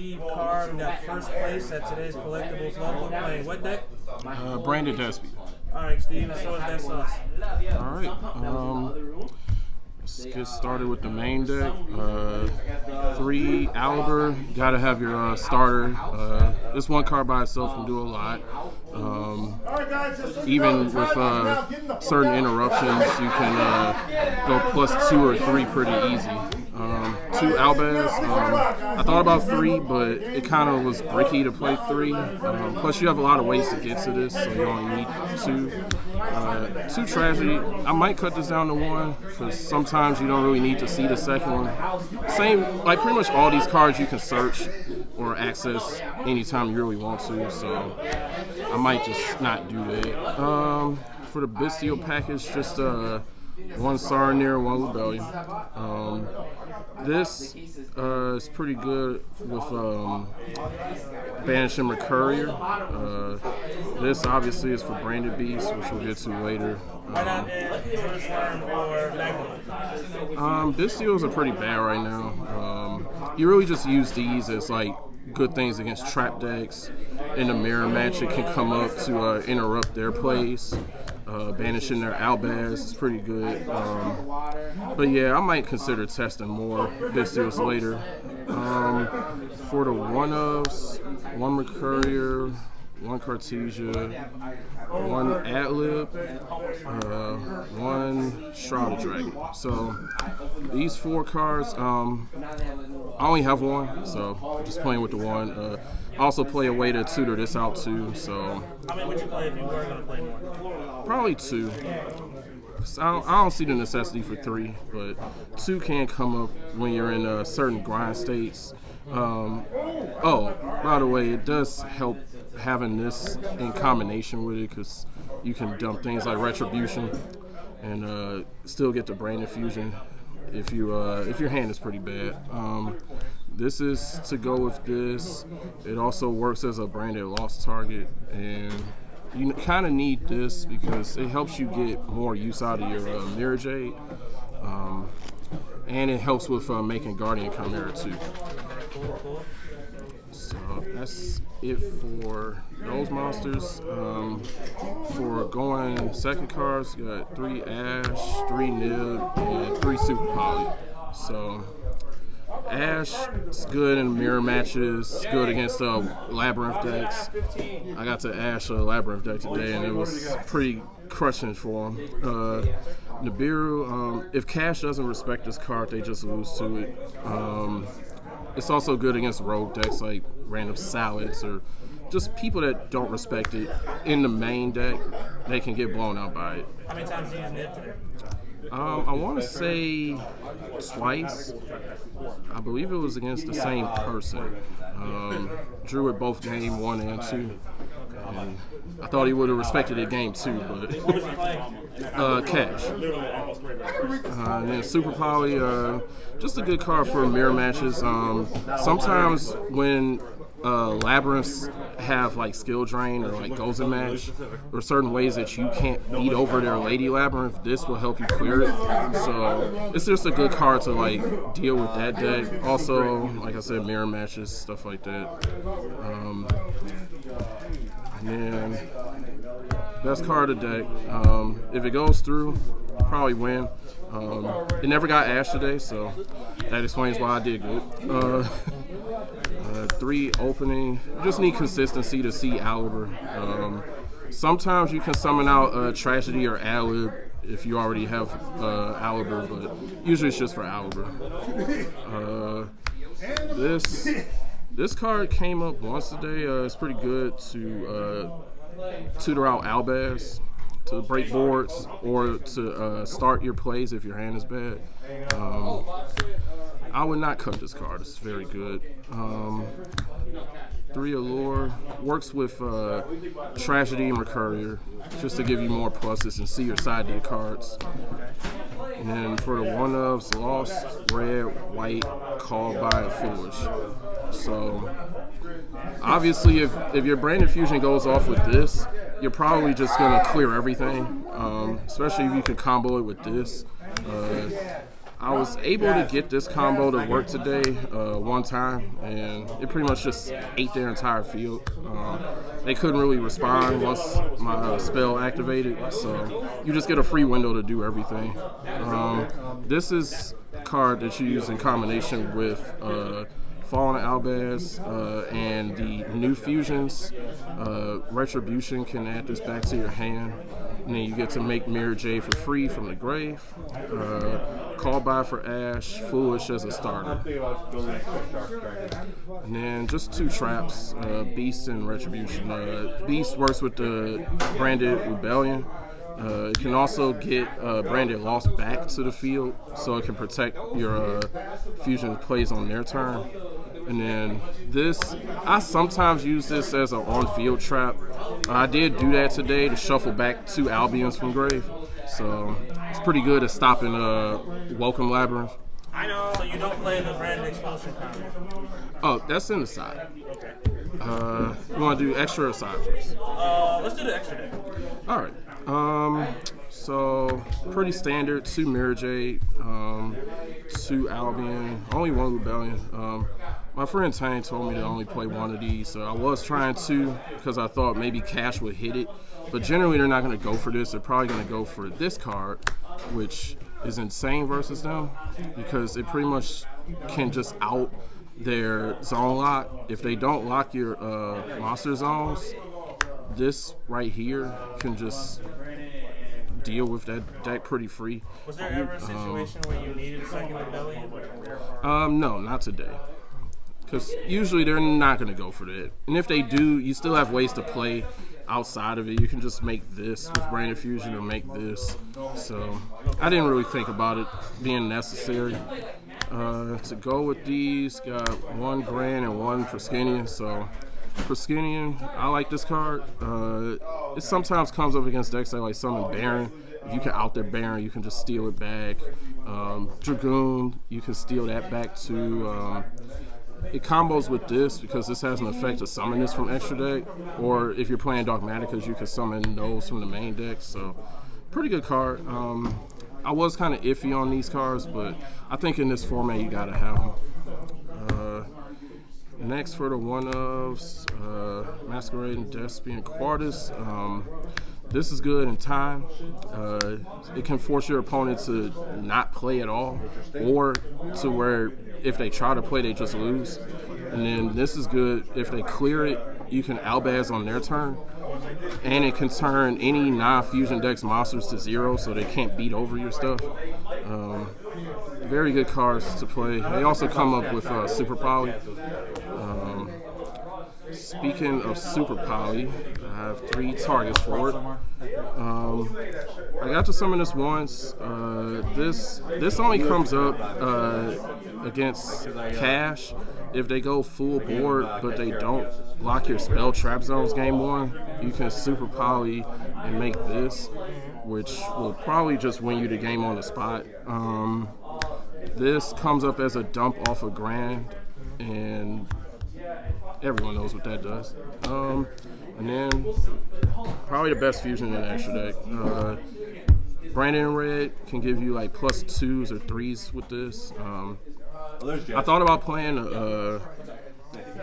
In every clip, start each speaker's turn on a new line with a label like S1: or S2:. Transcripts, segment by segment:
S1: Steve Carr. We got first place at today's Collectibles local playing what deck?
S2: Branded Despia.
S1: All right, Steve, show us that sauce.
S2: All right. Let's get started with the main deck. 3 Aliber. Gotta have your starter. This one card by itself can do a lot. Even with certain interruptions, you can go +2 or 3 pretty easy. 2 Albaz. I thought about 3, but it kind of was bricky to play 3. Plus, you have a lot of ways to get to this, so you only need 2. 2 Tragedy. I might cut this down to 1 because sometimes you don't really need to see the second one. Same, like pretty much all these cards you can search or access anytime you really want to, so I might just not do that. For the Bestial package, just 1 Sarnier, 1 Rebellion. This is pretty good with Banishing Mercurier. This obviously is for Branded Beasts, which we'll get to later. Bestials are pretty bad right now. You really just use these as like good things against trap decks. In the mirror match, it can come up to interrupt their plays. Banishing their Albaz is pretty good. But yeah, I might consider testing more Bestials later. For the 1-ofs, 1 Mercurier, 1 Cartesia, 1 Adlib, 1 Shrouded Dragon. So these 4 cards, I only have 1, so just playing with the 1. I also play a way to tutor this out too, so.
S1: How many would you play if you were going to play more?
S2: Probably 2. I don't see the necessity for 3, but 2 can come up when you're in certain grind states. Oh, by the way, it does help having this in combination with it because you can dump things like Retribution and still get the Brain Infusion if your hand is pretty bad. This is to go with this. It also works as a branded lost target, and you kind of need this because it helps you get more use out of your Mirror Jade, and it helps with making Guardian Chimera too. So that's it for those monsters. For going second cards, you got 3 Ash, 3 Nib, and 3 Super Poly. So Ash is good in mirror matches, good against Labyrinth decks. I got to Ash a Labyrinth deck today, and it was pretty crushing for him. Nibiru, if Cash doesn't respect this card, they just lose to it. It's also good against rogue decks like random Salads or just people that don't respect it in the main deck. They can get blown out by it.
S1: How many times did you use Nib today?
S2: I want to say twice. I believe it was against the same person. Drew at both game 1 and 2. And I thought he would have respected it game 2, but Cash. And then Super Poly, just a good card for mirror matches. Sometimes when Labyrinths have like skill drain or like goes in match or certain ways that you can't beat over their Lady Labyrinth, this will help you clear it. So it's just a good card to like deal with that deck. Also, like I said, mirror matches, stuff like that. And then best card of the deck. If it goes through, probably win. It never got Ash today, so that explains why I did good. 3 opening. You just need consistency to see Aliber. Sometimes you can summon out Tragedy or Alib if you already have Aliber, but usually it's just for Aliber. This card came up once today. It's pretty good to tutor out Albaz, to break boards, or to start your plays if your hand is bad. I would not cut this card. It's very good. 3 Allure works with Tragedy and Mercurier just to give you more pluses and see your side to the cards. And then for the 1-ofs, Lost, Red, White, Called by, and Foolish. So obviously if your Brain Infusion goes off with this, you're probably just going to clear everything, especially if you can combo it with this. I was able to get this combo to work today one time, and it pretty much just ate their entire field. They couldn't really respond once my spell activated, so you just get a free window to do everything. This is a card that you use in combination with Fallen Albaz and the new fusions. Retribution can add this back to your hand. And then you get to make Mirror Jade for free from the grave. Call by for Ash, Foolish as a starter. And then just 2 traps, Beast and Retribution. Beast works with the Branded Rebellion. It can also get Branded Lost back to the field, so it can protect your fusion plays on their turn. And then this, I sometimes use this as an on-field trap. I did do that today to shuffle back 2 Albions from grave. So it's pretty good at stopping Welcome Labyrinth.
S1: I know. So you don't play the Branded Expulsion combo?
S2: Oh, that's in the side. Okay. You want to do extra or side first?
S1: Let's do the extra deck.
S2: All right. So pretty standard. 2 Mirror Jade, 2 Albion, only 1 Rebellion. My friend Tane told me to only play 1 of these, so I was trying 2 because I thought maybe Cash would hit it. But generally, they're not going to go for this. They're probably going to go for this card, which is insane versus them because it pretty much can just out their zone lock. If they don't lock your monster zones, this right here can just deal with that deck pretty free.
S1: Was there ever a situation where you needed a second Rebellion?
S2: No, not today. Because usually they're not going to go for that. And if they do, you still have ways to play outside of it. You can just make this with Branded Fusion or make this. So I didn't really think about it being necessary. To go with these, got 1 Grand and 1 Proskinian. So Proskinian, I like this card. It sometimes comes up against decks that like Summon Baron. If you can out their Baron, you can just steal it back. Dragoon, you can steal that back too. It combos with this because this has an effect to summon this from extra deck, or if you're playing Dogmaticas, you can summon those from the main deck. So, pretty good card. I was kind of iffy on these cards, but I think in this format you gotta have them. Next for the one-ofs, Masquerading Despia and Quartus. This is good in time. It can force your opponent to not play at all, or to where if they try to play, they just lose. And then this is good. If they clear it, you can Albaz on their turn. And it can turn any non-fusion deck's monsters to 0, so they can't beat over your stuff. Very good cards to play. They also come up with Super Poly. Speaking of Super Poly, I have 3 targets for it. I got to summon this once. This only comes up against Cash if they go full board, but they don't lock your spell trap zones game 1. You can Super Poly and make this, which will probably just win you the game on the spot. This comes up as a dump off a Grand, and everyone knows what that does. And then probably the best fusion in the extra deck. Branded in Red can give you like +2s or 3s with this. I thought about playing a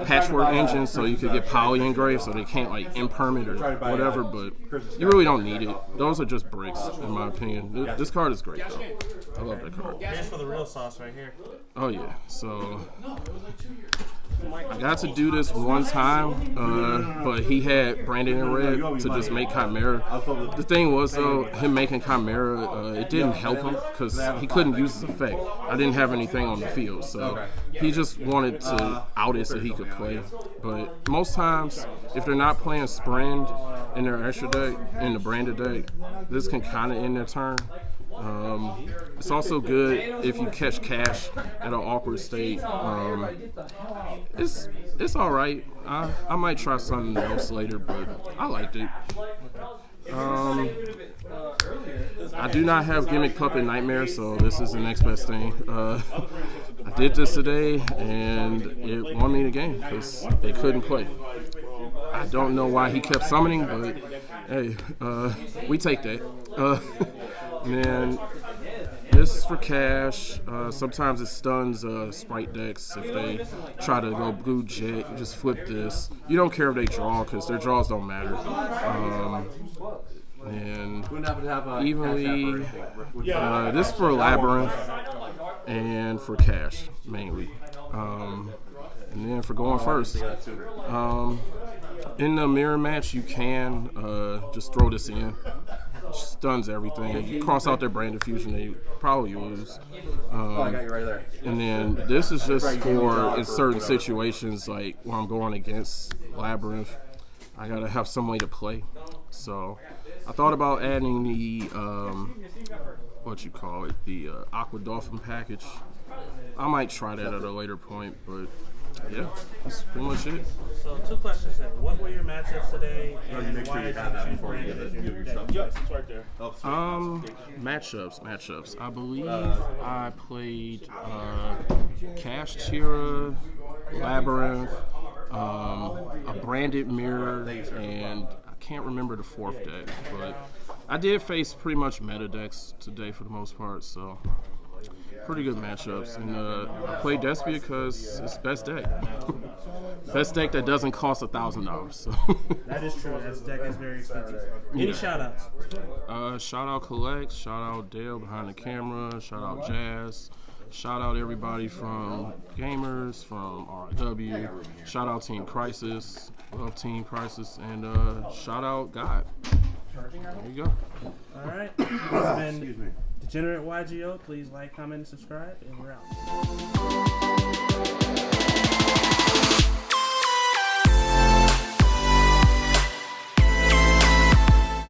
S2: Patchwork Engine so you could get Poly engraved so they can't like impermit or whatever, but you really don't need it. Those are just bricks in my opinion. This card is great though. I love that card.
S1: Here's for the real sauce right here.
S2: Oh yeah, so I got to do this one time, but he had Branded in Red to just make Chimera. The thing was though, him making Chimera, it didn't help him because he couldn't use his effect. I didn't have anything on the field, so he just wanted to out it so he could play. But most times, if they're not playing Sprend in their extra deck, in the Branded deck, this can kind of end their turn. It's also good if you catch Cash at an awkward state. It's all right. I might try something else later, but I liked it. I do not have Gimmick Puppet Nightmare, so this is the next best thing. I did this today, and it won me the game because they couldn't play. I don't know why he kept summoning, but hey, we take that. And then this is for cash. Sometimes it stuns sprite decks if they try to go blue jet. You just flip this. You don't care if they draw because their draws don't matter. And evenly, this is for Labyrinth and for cash mainly. And then for going first, in the mirror match you can just throw this in. It stuns everything. You cross out their Brain Diffusion, they probably lose. And then this is just for in certain situations, like when I'm going against Labyrinth, I gotta have some way to play. So I thought about adding the the Aqua Dolphin package. I might try that at a later point, but yeah, that's pretty much it.
S1: So 2 questions then. What were your matchups today, and why did you choose Brandon as your deck?
S3: Yes, it's right there.
S2: Matchups. I believe I played Cash Tira, Labyrinth, a Branded Mirror, and I can't remember the 4th deck, but I did face pretty much meta decks today for the most part, so pretty good matchups. And I played Despia because it's best deck. Best deck that doesn't cost $1,000. So.
S1: That is true. This deck is very expensive. Any shout outs?
S2: Shout out Collect, shout out Dale behind the camera, shout out Jazz, shout out everybody from Gamers, from RW, shout out Team Crisis, love Team Crisis, and shout out God. There you go.
S1: All right. This has been Degenerate YGO. Please like, comment, and subscribe, and we're out.